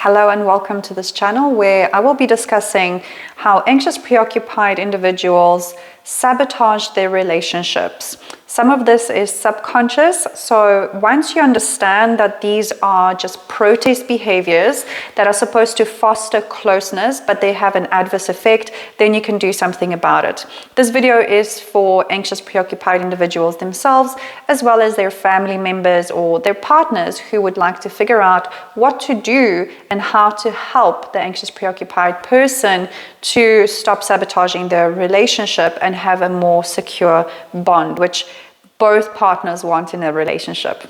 Hello and welcome to this channel where I will be discussing how anxious, preoccupied individuals sabotage their relationships. Some of this is subconscious, so once you understand that these are just protest behaviors that are supposed to foster closeness, but they have an adverse effect, then you can do something about it. This video is for anxious, preoccupied individuals themselves, as well as their family members or their partners who would like to figure out what to do and how to help the anxious, preoccupied person to stop sabotaging their relationship and have a more secure bond, which both partners want in a relationship.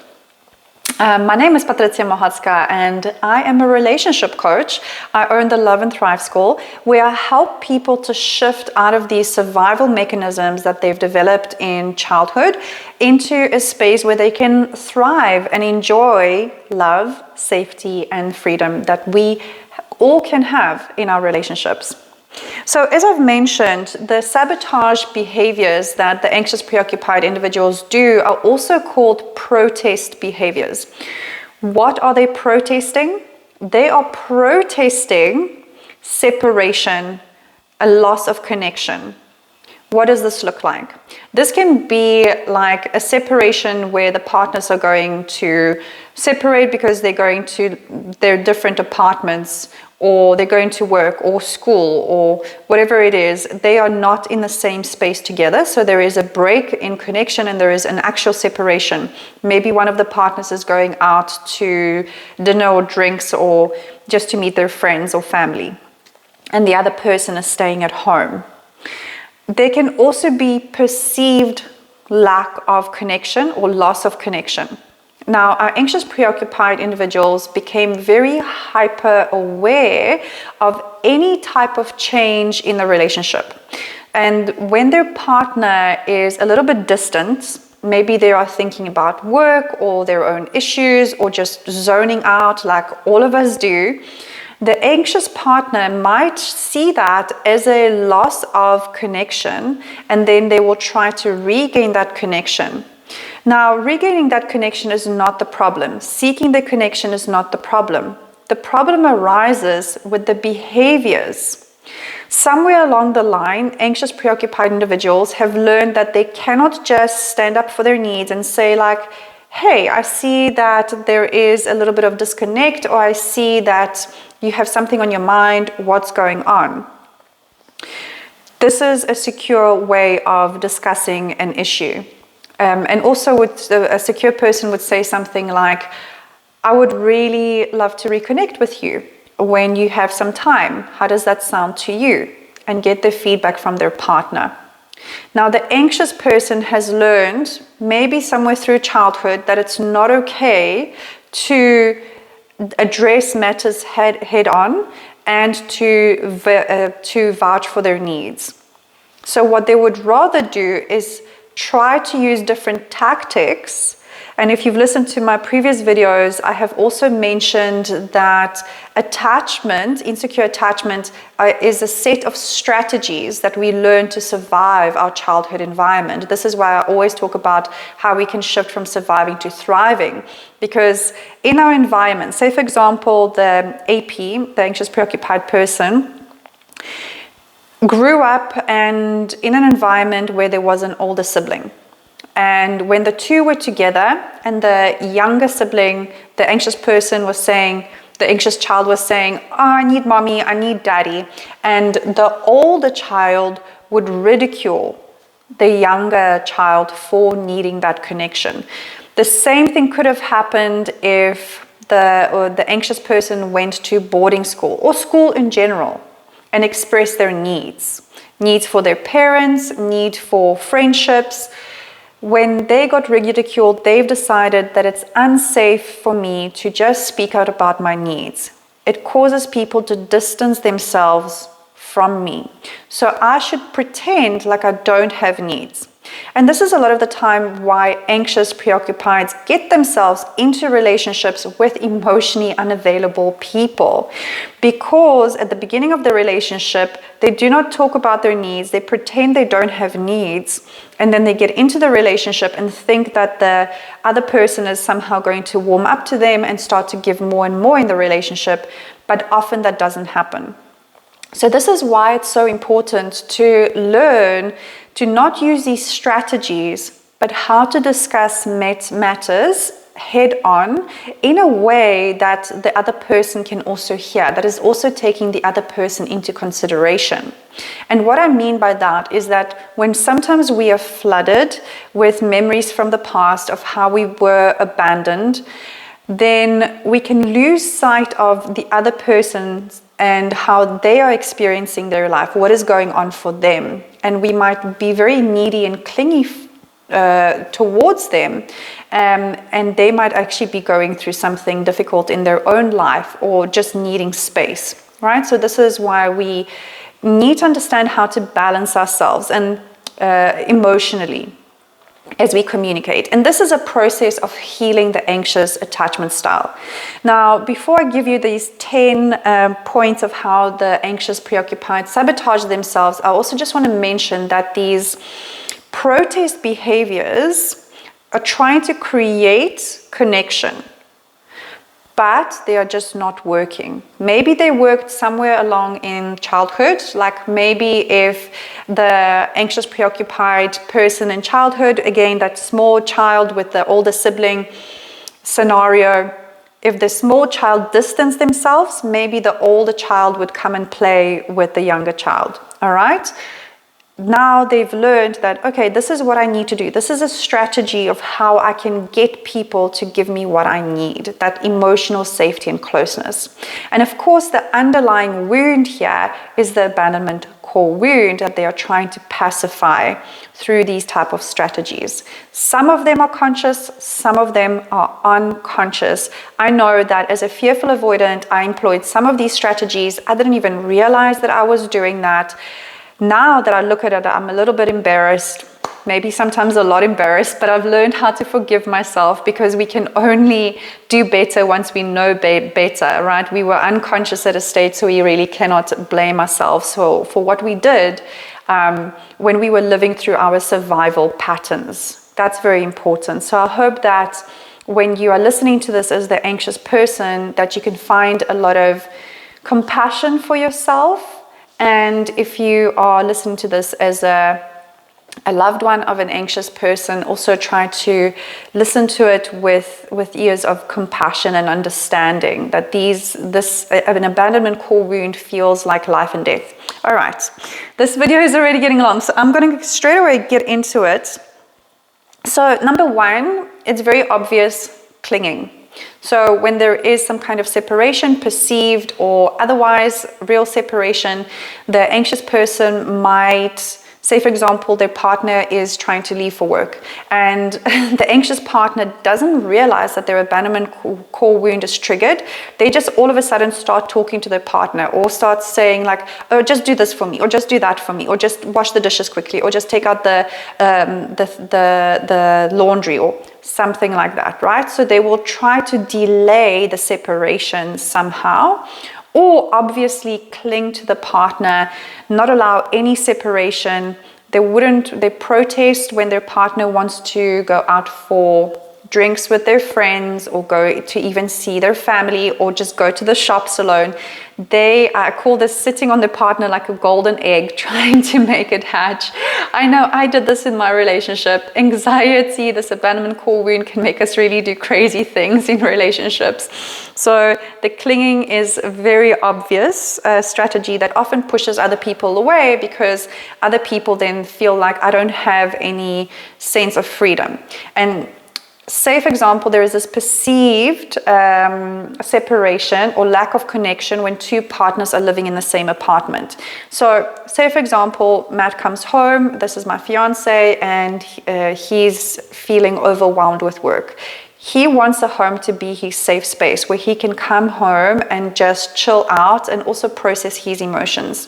My name is Patrycja Mohacka and I am a relationship coach. I own the Love and Thrive School, where I help people to shift out of these survival mechanisms that they've developed in childhood into a space where they can thrive and enjoy love, safety, and freedom that we all can have in our relationships. So as I've mentioned, the sabotage behaviors that the anxious, preoccupied individuals do are also called protest behaviors. What are they protesting? They are protesting separation, a loss of connection. What does this look like? This can be like a separation where the partners are going to separate because they're going to their different apartments, or they're going to work or school or whatever it is. They are not in the same space together. So there is a break in connection and there is an actual separation. Maybe one of the partners is going out to dinner or drinks or just to meet their friends or family, and the other person is staying at home. There can also be perceived lack of connection or loss of connection. Now, our anxious, preoccupied individuals became very hyper aware of any type of change in the relationship. And when their partner is a little bit distant, maybe they are thinking about work or their own issues or just zoning out like all of us do, the anxious partner might see that as a loss of connection, and then they will try to regain that connection. Now, regaining that connection is not the problem. Seeking the connection is not the problem. The problem arises with the behaviors. Somewhere along the line, anxious, preoccupied individuals have learned that they cannot just stand up for their needs and say like, hey, I see that there is a little bit of disconnect, or I see that you have something on your mind, what's going on? This is a secure way of discussing an issue. And also a secure person would say something like, I would really love to reconnect with you when you have some time. How does that sound to you? And get the feedback from their partner. Now, the anxious person has learned, maybe somewhere through childhood, that it's not okay to address matters head on and to vouch for their needs. So what they would rather do is try to use different tactics. And if you've listened to my previous videos, I have also mentioned that attachment, insecure attachment, is a set of strategies that we learn to survive our childhood environment. This is why I always talk about how we can shift from surviving to thriving. Because in our environment, say for example, the AP, the anxious preoccupied person, grew up and in an environment where there was an older sibling. And when the two were together and the younger sibling, the anxious person was saying, the anxious child was saying, oh, I need mommy, I need daddy. And the older child would ridicule the younger child for needing that connection. The same thing could have happened if the anxious person went to boarding school or school in general and expressed their needs for their parents, need for friendships. When they got ridiculed, they've decided that it's unsafe for me to just speak out about my needs. It causes people to distance themselves from me. So I should pretend like I don't have needs. And this is a lot of the time why anxious preoccupieds get themselves into relationships with emotionally unavailable people. Because at the beginning of the relationship, they do not talk about their needs, they pretend they don't have needs, and then they get into the relationship and think that the other person is somehow going to warm up to them and start to give more and more in the relationship, but often that doesn't happen. So this is why it's so important to learn to not use these strategies, but how to discuss matters head on in a way that the other person can also hear, that is also taking the other person into consideration. And what I mean by that is that when sometimes we are flooded with memories from the past of how we were abandoned, then we can lose sight of the other person and how they are experiencing their life, what is going on for them. And we might be very needy and clingy towards them, and they might actually be going through something difficult in their own life or just needing space, right? So this is why we need to understand how to balance ourselves and emotionally as we communicate. And this is a process of healing the anxious attachment style. Now, before I give you these 10 points of how the anxious preoccupied sabotage themselves, I also just want to mention that these protest behaviors are trying to create connection, but they are just not working. Maybe they worked somewhere along in childhood, like maybe if the anxious preoccupied person in childhood, again, that small child with the older sibling scenario, if the small child distanced themselves, maybe the older child would come and play with the younger child, all right? Now they've learned that, okay, this is what I need to do. This is a strategy of how I can get people to give me what I need, that emotional safety and closeness. And of course, the underlying wound here is the abandonment core wound that they are trying to pacify through these type of strategies. Some of them are conscious, some of them are unconscious. I know that as a fearful avoidant, I employed some of these strategies. I didn't even realize that I was doing that. Now that I look at it, I'm a little bit embarrassed, maybe sometimes a lot embarrassed, but I've learned how to forgive myself, because we can only do better once we know better, right? We were unconscious at a stage, so we really cannot blame ourselves for what we did when we were living through our survival patterns. That's very important. So I hope that when you are listening to this as the anxious person, that you can find a lot of compassion for yourself. And if you are listening to this as a loved one of an anxious person, also try to listen to it with ears of compassion and understanding that an abandonment core wound feels like life and death. All right, this video is already getting long, so I'm going to straight away get into it. So number one, it's very obvious: clinging. So when there is some kind of separation, perceived or otherwise real separation, the anxious person might say, for example, their partner is trying to leave for work, and the anxious partner doesn't realize that their abandonment core wound is triggered. They just all of a sudden start talking to their partner, or start saying like, oh, just do this for me, or just do that for me, or just wash the dishes quickly, or just take out the laundry, or something like that, right? So they will try to delay the separation somehow, or obviously cling to the partner, not allow any separation. They protest when their partner wants to go out for drinks with their friends, or go to even see their family, or just go to the shops alone. I call this sitting on the partner like a golden egg, trying to make it hatch. I know I did this in my relationship. Anxiety, this abandonment core wound, can make us really do crazy things in relationships. So the clinging is a very obvious strategy that often pushes other people away, because other people then feel like I don't have any sense of freedom. And say, for example, there is this perceived separation or lack of connection when two partners are living in the same apartment. So say, for example, Matt comes home, this is my fiance, and he's feeling overwhelmed with work. He wants a home to be his safe space where he can come home and just chill out and also process his emotions.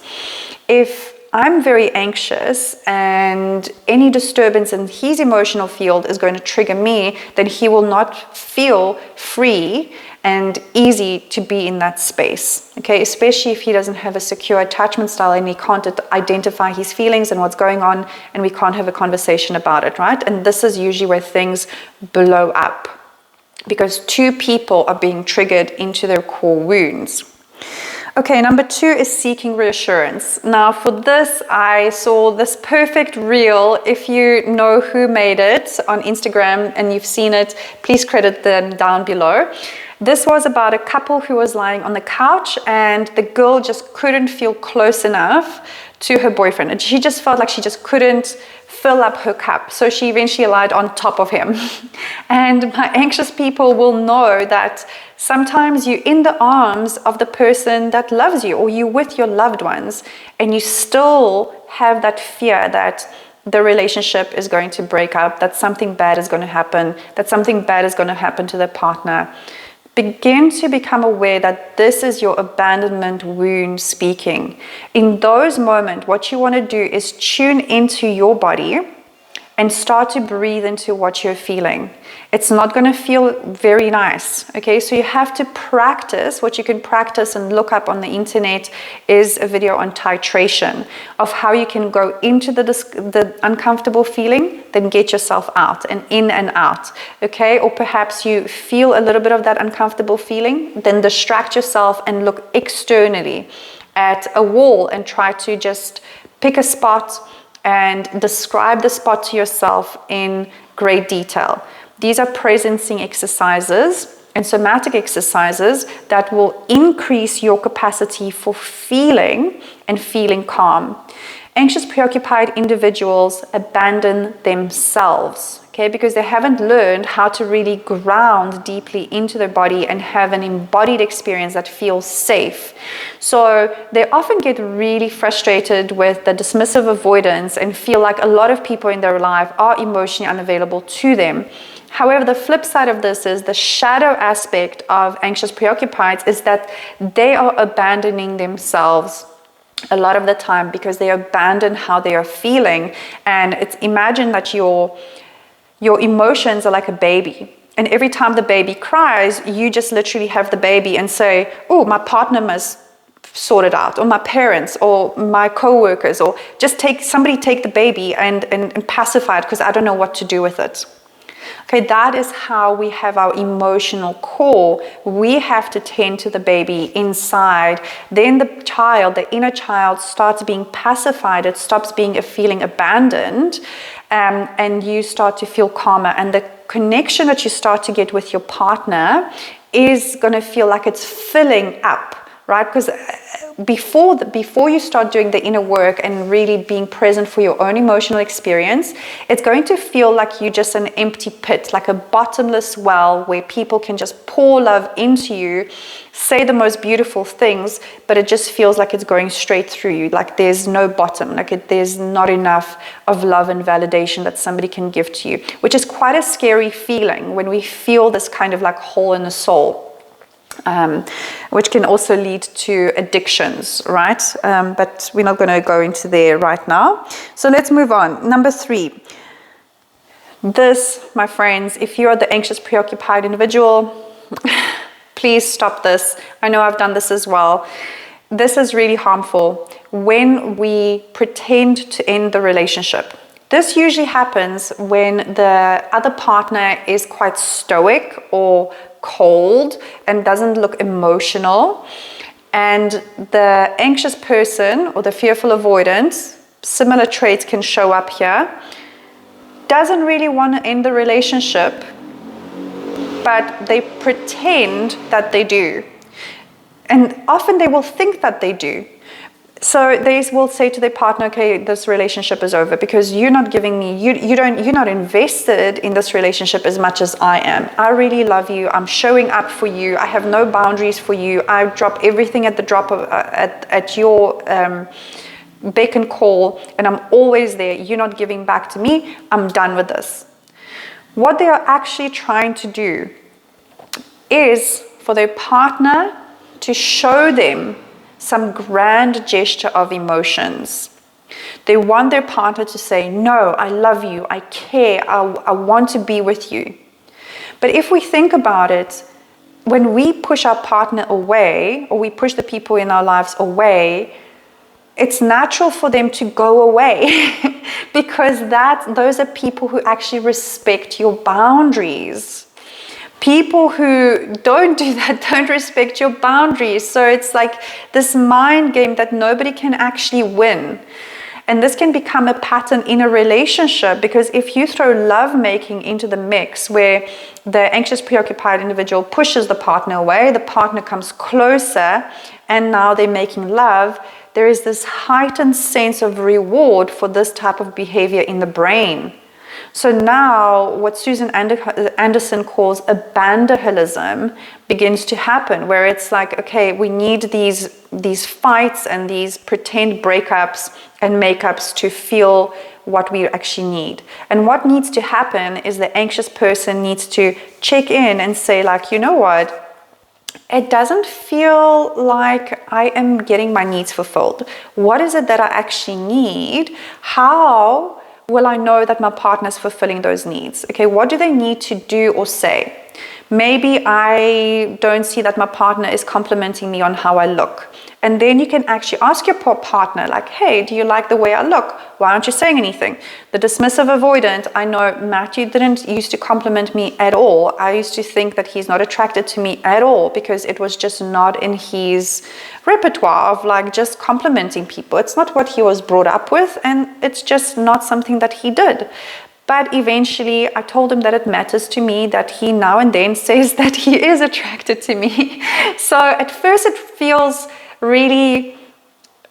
If I'm very anxious and any disturbance in his emotional field is going to trigger me, then he will not feel free and easy to be in that space. Okay, especially if he doesn't have a secure attachment style and he can't identify his feelings and what's going on, and we can't have a conversation about it, right? And this is usually where things blow up, because two people are being triggered into their core wounds. Okay, number 2 is seeking reassurance. Now for this, I saw this perfect reel. If you know who made it on Instagram and you've seen it, please credit them down below. This was about a couple who was lying on the couch and the girl just couldn't feel close enough to her boyfriend. And she just felt like she just couldn't fill up her cup. So she eventually lied on top of him. And my anxious people will know that sometimes you're in the arms of the person that loves you, or you're with your loved ones, and you still have that fear that the relationship is going to break up, that something bad is going to happen, that something bad is going to happen to the partner. Begin to become aware that this is your abandonment wound speaking. In those moments, what you want to do is tune into your body and start to breathe into what you're feeling. It's not going to feel very nice, okay? So you have to practice. What you can practice and look up on the internet is a video on titration of how you can go into the uncomfortable feeling, then get yourself out and in and out, okay? Or perhaps you feel a little bit of that uncomfortable feeling, then distract yourself and look externally at a wall and try to just pick a spot and describe the spot to yourself in great detail. These are presencing exercises and somatic exercises that will increase your capacity for feeling and feeling calm. Anxious, preoccupied individuals abandon themselves, okay, because they haven't learned how to really ground deeply into their body and have an embodied experience that feels safe. So they often get really frustrated with the dismissive avoidance and feel like a lot of people in their life are emotionally unavailable to them. However, the flip side of this is the shadow aspect of anxious preoccupieds is that they are abandoning themselves a lot of the time because they abandon how they are feeling. And it's imagine that your emotions are like a baby. And every time the baby cries, you just literally have the baby and say, oh, my partner must sort it out, or my parents, or my co-workers, or just somebody take the baby and pacify it because I don't know what to do with it. Okay, that is how we have our emotional core. We have to tend to the baby inside. Then the child, the inner child, starts being pacified. It stops being a feeling abandoned, and you start to feel calmer. And the connection that you start to get with your partner is going to feel like it's filling up. Right? Because before you start doing the inner work and really being present for your own emotional experience, it's going to feel like you're just an empty pit, like a bottomless well where people can just pour love into you, say the most beautiful things, but it just feels like it's going straight through you, like there's no bottom, there's not enough of love and validation that somebody can give to you, which is quite a scary feeling when we feel this kind of like hole in the soul. Which can also lead to addictions, right? But we're not going to go into there right now. So let's move on. Number 3. This, my friends, if you're the anxious, preoccupied individual, please stop this. I know I've done this as well. This is really harmful when we pretend to end the relationship. This usually happens when the other partner is quite stoic or cold and doesn't look emotional, and the anxious person or the fearful avoidant, similar traits can show up here, doesn't really want to end the relationship, but they pretend that they do, and often they will think that they do. So they will say to their partner, okay, this relationship is over because you're not giving me, you're not invested in this relationship as much as I am. I really love you. I'm showing up for you. I have no boundaries for you. I drop everything at the drop of, at your beck and call, and I'm always there. You're not giving back to me. I'm done with this. What they are actually trying to do is for their partner to show them some grand gesture of emotions. They want their partner to say, no, I love you, I care, I want to be with you. But if we think about it, when we push our partner away, or we push the people in our lives away, it's natural for them to go away because those are people who actually respect your boundaries. People who don't do that don't respect your boundaries. So it's like this mind game that nobody can actually win. And this can become a pattern in a relationship, because if you throw lovemaking into the mix, where the anxious, preoccupied individual pushes the partner away, the partner comes closer, and now they're making love, there is this heightened sense of reward for this type of behavior in the brain. So now what Susan Anderson calls abandoholism begins to happen, where it's like, okay, we need these fights and these pretend breakups and makeups to feel what we actually need. And what needs to happen is the anxious person needs to check in and say, like, you know what? It doesn't feel like I am getting my needs fulfilled. What is it that I actually need? How will I know that my partner is fulfilling those needs? Okay, what do they need to do or say? Maybe I don't see that my partner is complimenting me on how I look. And then you can actually ask your partner, like, hey, do you like the way I look? Why aren't you saying anything? The dismissive avoidant, I know Matthew didn't used to compliment me at all. I used to think that he's not attracted to me at all because it was just not in his repertoire of like just complimenting people. It's not what he was brought up with, and it's just not something that he did. But eventually I told him that it matters to me that he now and then says that he is attracted to me. So at first it feels really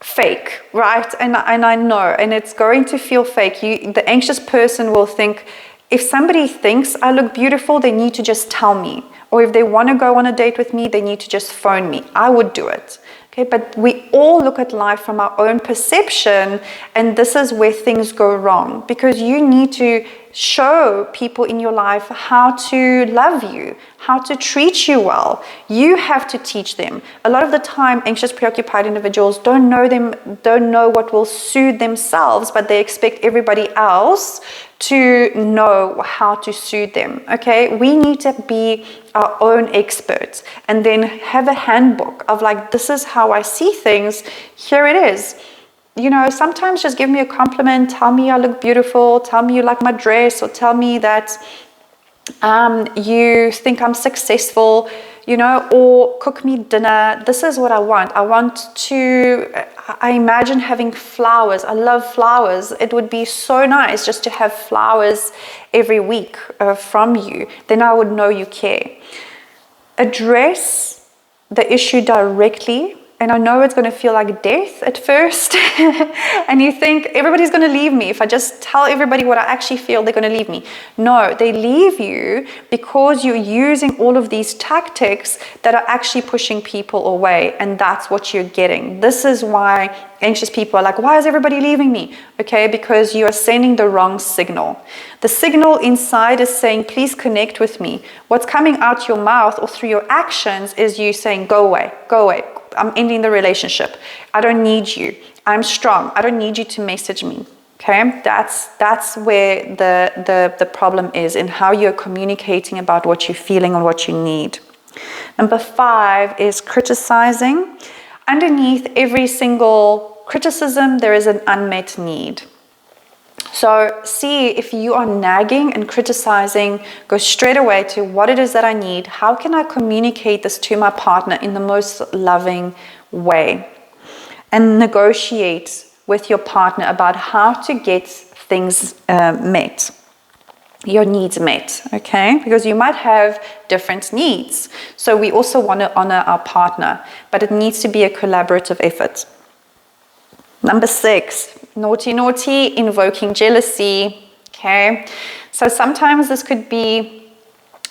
fake, right? And I know, and it's going to feel fake. The anxious person will think, if somebody thinks I look beautiful, they need to just tell me. Or if they want to go on a date with me, they need to just phone me. I would do it. Okay, but we all look at life from our own perception, and this is where things go wrong, because you need to show people in your life how to love you, how to treat you well. You have to teach them. A lot of the time, anxious, preoccupied individuals don't know what will soothe themselves, but they expect everybody else to know how to soothe them. Okay, we need to be our own experts and then have a handbook of like, this is how I see things. Here it is. You know, sometimes just give me a compliment, tell me I look beautiful, tell me you like my dress, or tell me that you think I'm successful, you know, or cook me dinner. This is what I want. I imagine having flowers. I love flowers. It would be so nice just to have flowers every week from you. Then I would know you care. Address the issue directly. And I know it's going to feel like death at first. And you think everybody's going to leave me. If I just tell everybody what I actually feel, they're going to leave me. No, they leave you because you're using all of these tactics that are actually pushing people away. And that's what you're getting. This is why anxious people are like, why is everybody leaving me? Okay, because you are sending the wrong signal. The signal inside is saying, please connect with me. What's coming out your mouth or through your actions is you saying, go away, go away. I'm ending the relationship. I don't need you. I'm strong. I don't need you to message me. Okay, that's where the problem is, in how you're communicating about what you're feeling and what you need. Number 5 is criticizing. Underneath every single criticism, there is an unmet need. So see, if you are nagging and criticizing, go straight away to what it is that I need. How can I communicate this to my partner in the most loving way? And negotiate with your partner about how to get things met, your needs met, okay? Because you might have different needs. So we also want to honor our partner, but it needs to be a collaborative effort. Number 6, naughty, invoking jealousy, okay? So sometimes this could be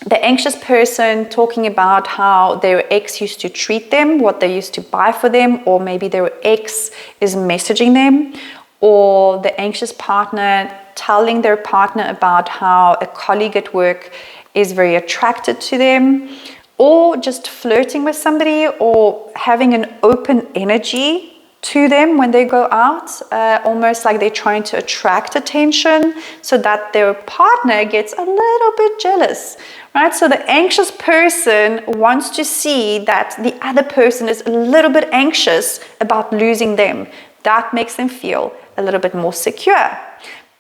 the anxious person talking about how their ex used to treat them, what they used to buy for them, or maybe their ex is messaging them, or the anxious partner telling their partner about how a colleague at work is very attracted to them, or just flirting with somebody, or having an open energy to them when they go out, almost like they're trying to attract attention so that their partner gets a little bit jealous, right? So the anxious person wants to see that the other person is a little bit anxious about losing them. That makes them feel a little bit more secure.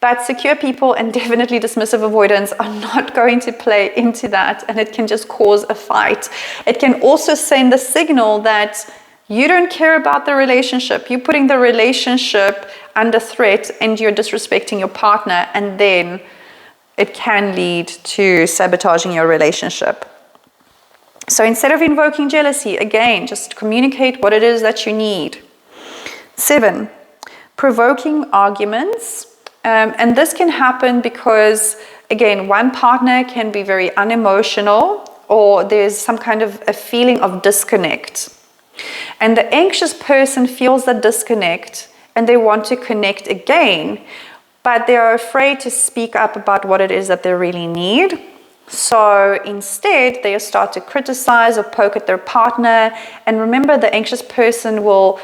But secure people and definitely dismissive avoidance are not going to play into that, and it can just cause a fight. It can also send the signal that you don't care about the relationship. You're putting the relationship under threat and you're disrespecting your partner, and then it can lead to sabotaging your relationship. So instead of invoking jealousy, again, just communicate what it is that you need. 7, provoking arguments. And this can happen because, again, one partner can be very unemotional, or there's some kind of a feeling of disconnect. And the anxious person feels that disconnect and they want to connect again, but they are afraid to speak up about what it is that they really need. So instead, they start to criticize or poke at their partner. And remember, the anxious person will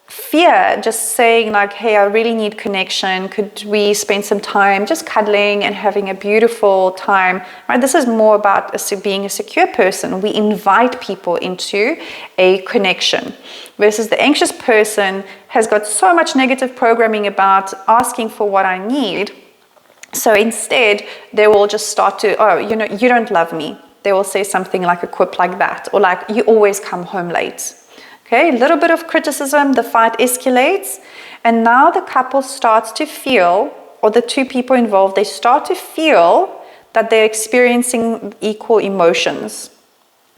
fear just saying like, hey, I really need connection. Could we spend some time just cuddling and having a beautiful time, right? This is more about being a secure person. We invite people into a connection, versus the anxious person has got so much negative programming about asking for what I need. So instead, they will just start to, oh, you don't love me. They will say something like a quip like that, or like, you always come home late. Okay, a little bit of criticism, the fight escalates, and now the couple starts to feel, or the two people involved, they start to feel that they're experiencing equal emotions.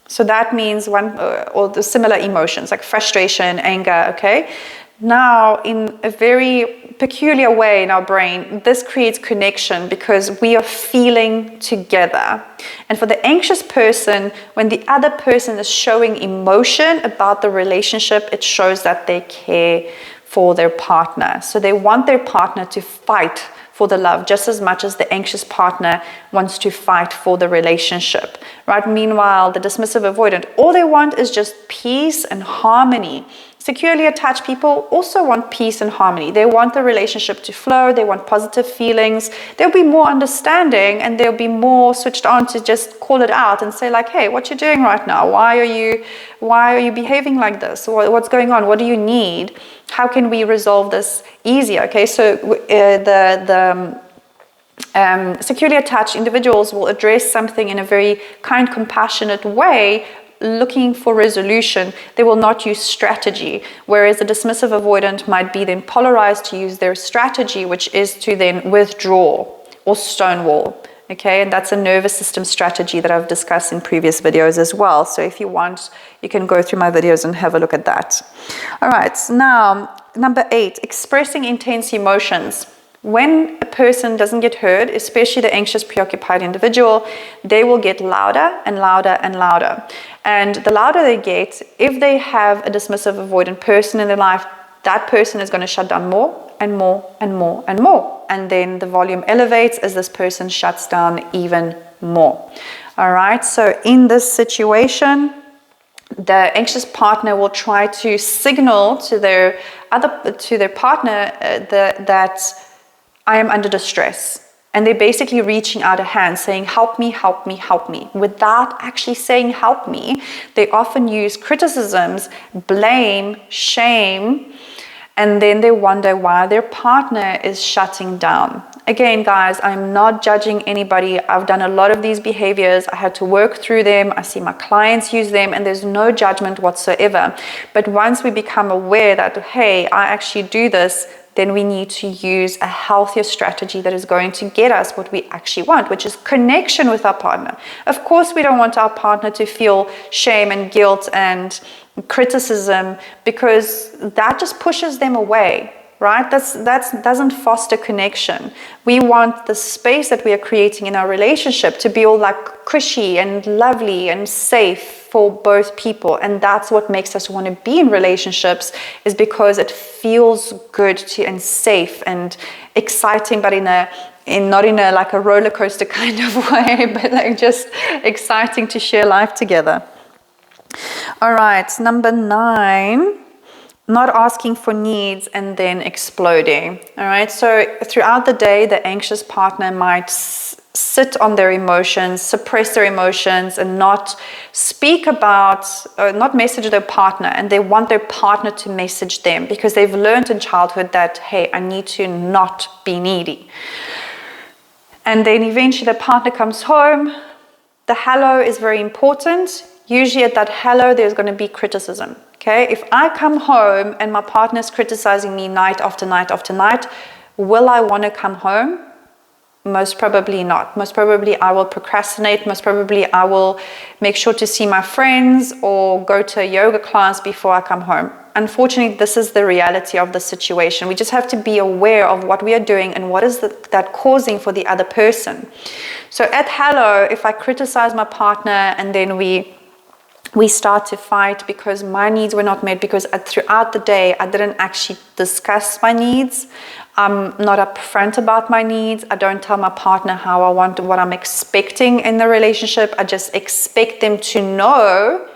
So that means or the similar emotions like frustration, anger, okay? Now, in a very peculiar way in our brain, this creates connection because we are feeling together. And for the anxious person, when the other person is showing emotion about the relationship, it shows that they care for their partner. So they want their partner to fight for the love just as much as the anxious partner wants to fight for the relationship, right? Meanwhile, the dismissive avoidant, all they want is just peace and harmony. Securely attached people also want peace and harmony. They want the relationship to flow. They want positive feelings. They'll be more understanding, and they'll be more switched on to just call it out and say like, hey, what you doing right now? Why are you behaving like this? What's going on? What do you need? How can we resolve this easier? Okay, so securely attached individuals will address something in a very kind, compassionate way, looking for resolution. They will not use strategy, whereas a dismissive avoidant might be then polarized to use their strategy, which is to then withdraw or stonewall. Okay, and that's a nervous system strategy that I've discussed in previous videos as well. So if you want, you can go through my videos and have a look at that. All right, now number 8, expressing intense emotions. When a person doesn't get heard, especially the anxious, preoccupied individual, they will get louder and louder and louder. And the louder they get, if they have a dismissive, avoidant person in their life, that person is going to shut down more and more and more and more. And then the volume elevates as this person shuts down even more. All right, so in this situation, the anxious partner will try to signal to their partner that I am under distress. And they're basically reaching out a hand saying, help me, help me, help me. Without actually saying help me, they often use criticisms, blame, shame, and then they wonder why their partner is shutting down. Again, guys, I'm not judging anybody. I've done a lot of these behaviors. I had to work through them. I see my clients use them, and there's no judgment whatsoever. But once we become aware that, hey, I actually do this, then we need to use a healthier strategy that is going to get us what we actually want, which is connection with our partner. Of course, we don't want our partner to feel shame and guilt and criticism, because that just pushes them away, right? That doesn't foster connection. We want the space that we are creating in our relationship to be all like cushy and lovely and safe for both people. And that's what makes us want to be in relationships, is because it feels good and safe and exciting, but not in a like a roller coaster kind of way, but like just exciting to share life together. All right, number 9 not asking for needs and then exploding. All right. So throughout the day, the anxious partner might sit on their emotions, suppress their emotions, and not speak about, not message their partner. And they want their partner to message them because they've learned in childhood that, hey, I need to not be needy. And then eventually the partner comes home. The hello is very important. Usually at that hello, there's going to be criticism. Okay, if I come home and my partner is criticizing me night after night after night, will I want to come home? Most probably not. Most probably I will procrastinate. Most probably I will make sure to see my friends or go to a yoga class before I come home. Unfortunately, this is the reality of the situation. We just have to be aware of what we are doing and what is that causing for the other person. So at hello, if I criticize my partner and then we start to fight because my needs were not met, because throughout the day I didn't actually discuss my needs. I'm not upfront about my needs. I don't tell my partner how I want, what I'm expecting in the relationship. I just expect them to know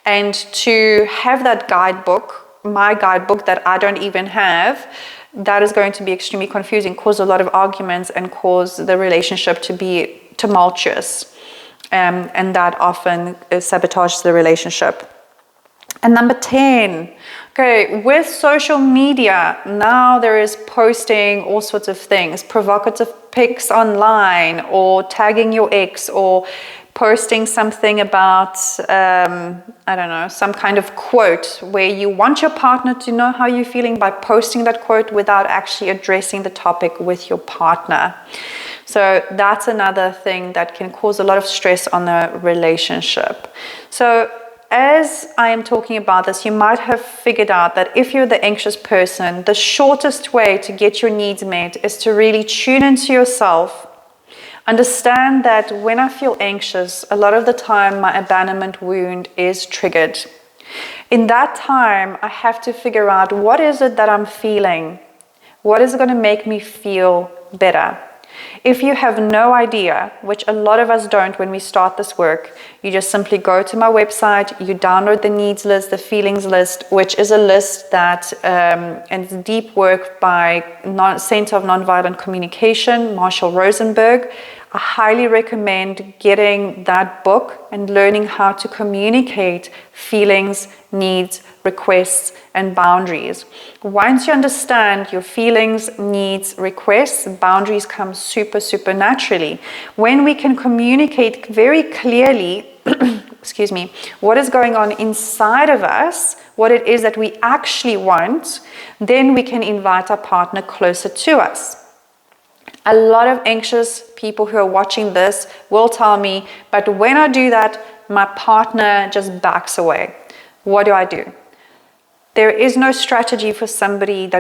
and to have that guidebook, my guidebook that I don't even have. That is going to be extremely confusing, cause a lot of arguments and cause the relationship to be tumultuous. And that often sabotages the relationship. And number 10, okay, with social media, now there is posting all sorts of things, provocative pics online, or tagging your ex, or posting something about, I don't know, some kind of quote where you want your partner to know how you're feeling by posting that quote without actually addressing the topic with your partner. So that's another thing that can cause a lot of stress on the relationship. So as I am talking about this, you might have figured out that if you're the anxious person, the shortest way to get your needs met is to really tune into yourself. Understand that when I feel anxious, a lot of the time my abandonment wound is triggered. In that time, I have to figure out what is it that I'm feeling? What is going to make me feel better? If you have no idea, which a lot of us don't when we start this work, you just simply go to my website, you download the needs list, the feelings list, which is a list that, and it's deep work by Center of Nonviolent Communication, Marshall Rosenberg. I highly recommend getting that book and learning how to communicate feelings, needs, requests, and boundaries. Once you understand your feelings, needs, requests, boundaries come super, super naturally. When we can communicate very clearly, excuse me, what is going on inside of us, what it is that we actually want, then we can invite our partner closer to us. A lot of anxious people who are watching this will tell me, but when I do that, my partner just backs away. What do? There is no strategy for somebody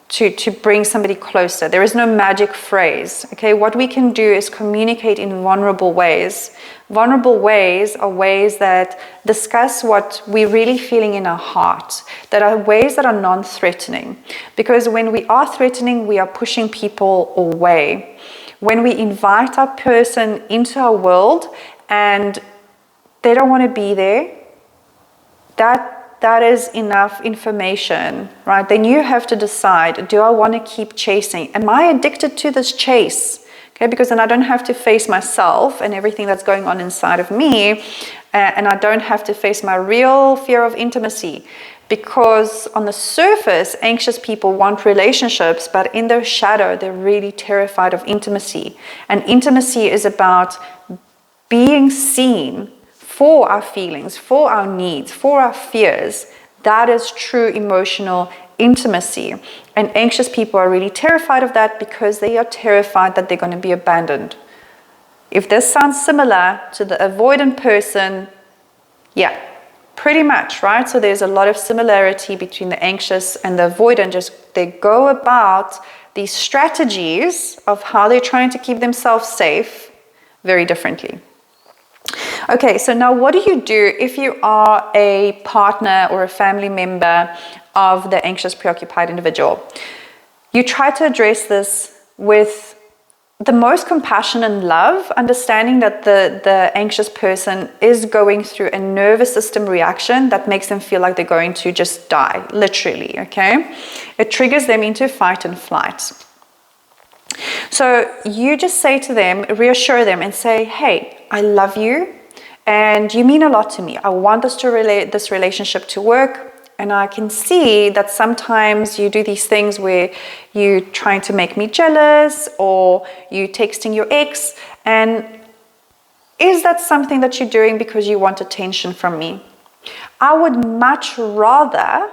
to bring somebody closer. There is no magic phrase. Okay, what we can do is communicate in vulnerable ways. Vulnerable ways are ways that discuss what we're really feeling in our heart, that are ways that are non-threatening. Because when we are threatening, we are pushing people away. When we invite our person into our world and they don't want to be there, that is enough information, right? Then you have to decide, do I want to keep chasing? Am I addicted to this chase? Okay, because then I don't have to face myself and everything that's going on inside of me, and I don't have to face my real fear of intimacy. Because on the surface, anxious people want relationships, but in their shadow, they're really terrified of intimacy. And intimacy is about being seen for our feelings, for our needs, for our fears. That is true emotional intimacy. And anxious people are really terrified of that because they are terrified that they're going to be abandoned. If this sounds similar to the avoidant person, yeah, pretty much, right? So there's a lot of similarity between the anxious and the avoidant. Just they go about these strategies of how they're trying to keep themselves safe very differently. Okay, so now what do if you are a partner or a family member of the anxious, preoccupied individual? You try to address this with the most compassion and love, understanding that the anxious person is going through a nervous system reaction that makes them feel like they're going to just die, literally, okay? It triggers them into fight and flight. So you just say to them, reassure them and say, hey, I love you and you mean a lot to me. I want this relationship to work. And I can see that sometimes you do these things where you're trying to make me jealous or you texting your ex. And is that something that you're doing because you want attention from me? I would much rather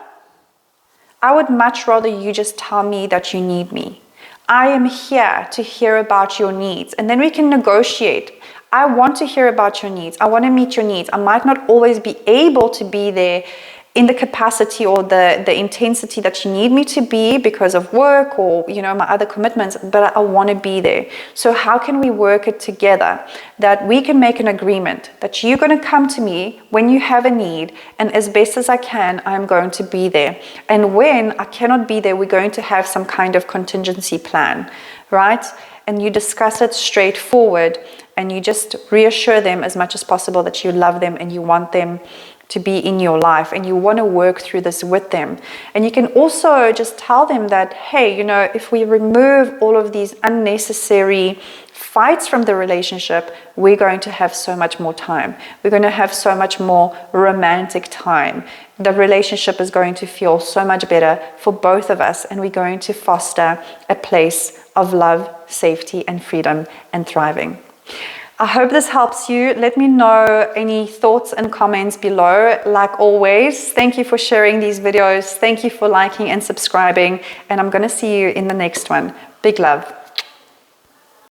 you just tell me that you need me. I am here to hear about your needs. And then we can negotiate. I want to hear about your needs. I want to meet your needs. I might not always be able to be there in the capacity or the intensity that you need me to be because of work or, you know, my other commitments, but I want to be there. So how can we work it together that we can make an agreement that you're going to come to me when you have a need, and as best as I can, I'm going to be there. And when I cannot be there, we're going to have some kind of contingency plan, right? And you discuss it straightforward and you just reassure them as much as possible that you love them and you want them to be in your life and you want to work through this with them. And you can also just tell them that, hey, you know, if we remove all of these unnecessary fights from the relationship, we're going to have so much more time. We're going to have so much more romantic time. The relationship is going to feel so much better for both of us, and we're going to foster a place of love, safety, and freedom and thriving. I hope this helps you. Let me know any thoughts and comments below. Like always, thank you for sharing these videos. Thank you for liking and subscribing. And I'm going to see you in the next one. Big love.